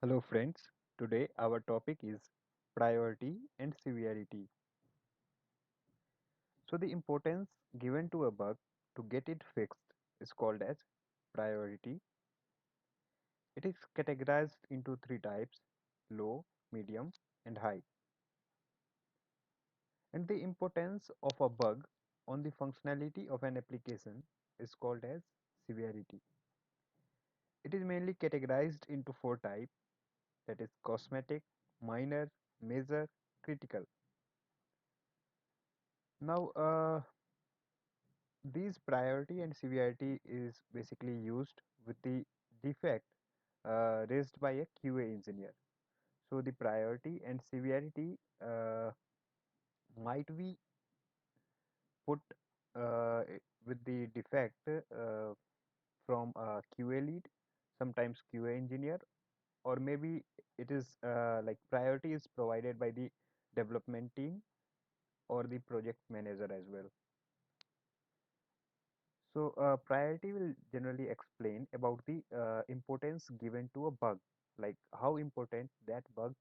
Hello friends, today our topic is priority and severity. So the importance given to a bug to get it fixed is called as priority. It is categorized into three types: low, medium and high. And the importance of a bug on the functionality of an application is called as severity. It is mainly categorized into four types, that is cosmetic, minor, major, critical. Now, these priority and severity is basically used with the defect raised by a QA engineer. So the priority and severity might be put with the defect from a QA lead, sometimes QA engineer, or maybe it is like priority is provided by the development team or the project manager as well. So, priority will generally explain about the importance given to a bug, like how important that bug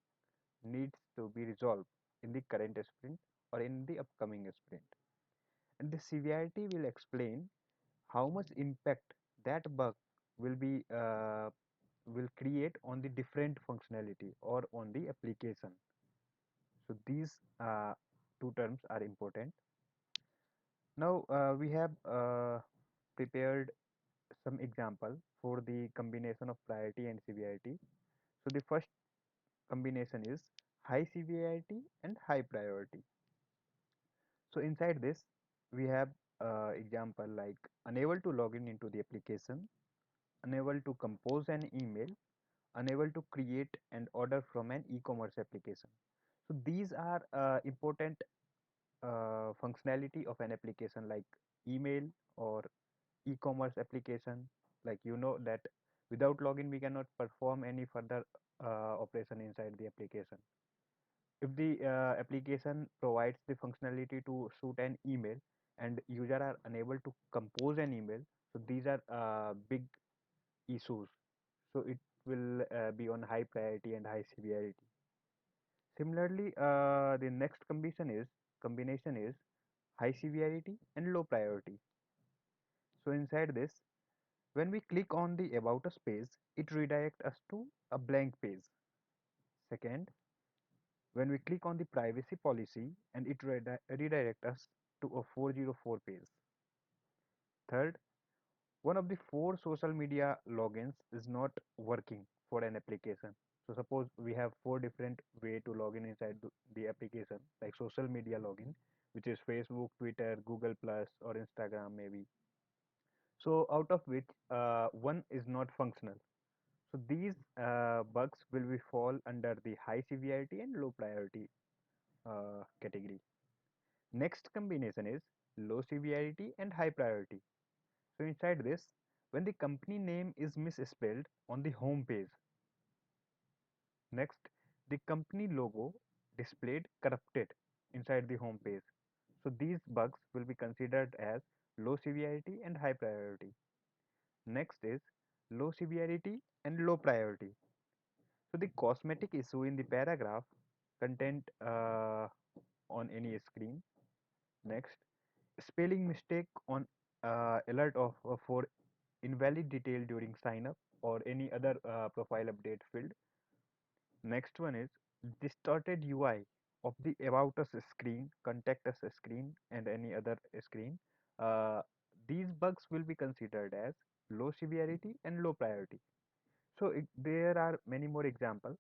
needs to be resolved in the current sprint or in the upcoming sprint. And the severity will explain how much impact that bug will be will create on the different functionality or on the application. So these two terms are important. Now we have prepared some example for the combination of priority and severity. So the first combination is high severity and high priority. So inside this we have example like unable to log in into the application, unable to compose an email, unable to create an order from an e-commerce application. So these are important functionality of an application like email or e-commerce application. Like you know that without login we cannot perform any further operation inside the application. If the application provides the functionality to shoot an email and user are unable to compose an email, so these are big issues. So it will be on high priority and high severity. Similarly, the next combination is high severity and low priority. So inside this, when we click on the About Us page, it redirects us to a blank page. Second, when we click on the privacy policy and it redirects us to a 404 page. Third, one of the four social media logins is not working for an application. So suppose we have four different way to log in inside the application, like social media login, which is Facebook, Twitter, Google Plus, or Instagram maybe. So out of which one is not functional. So these bugs will be fall under the high severity and low priority category. Next combination is low severity and high priority. So inside this, when the company name is misspelled on the home page. Next, the company logo displayed corrupted inside the home page. So these bugs will be considered as low severity and high priority. Next is low severity and low priority. So the cosmetic issue in the paragraph content on any screen. Next, spelling mistake on alert of for invalid detail during sign up or any other profile update field. Next one is distorted UI of the about us screen, contact us screen, and any other screen. Uh, these bugs will be considered as low severity and low priority. So there are many more examples,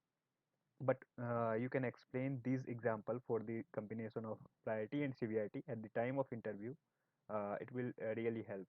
but you can explain these example for the combination of priority and severity at the time of interview. It will really help.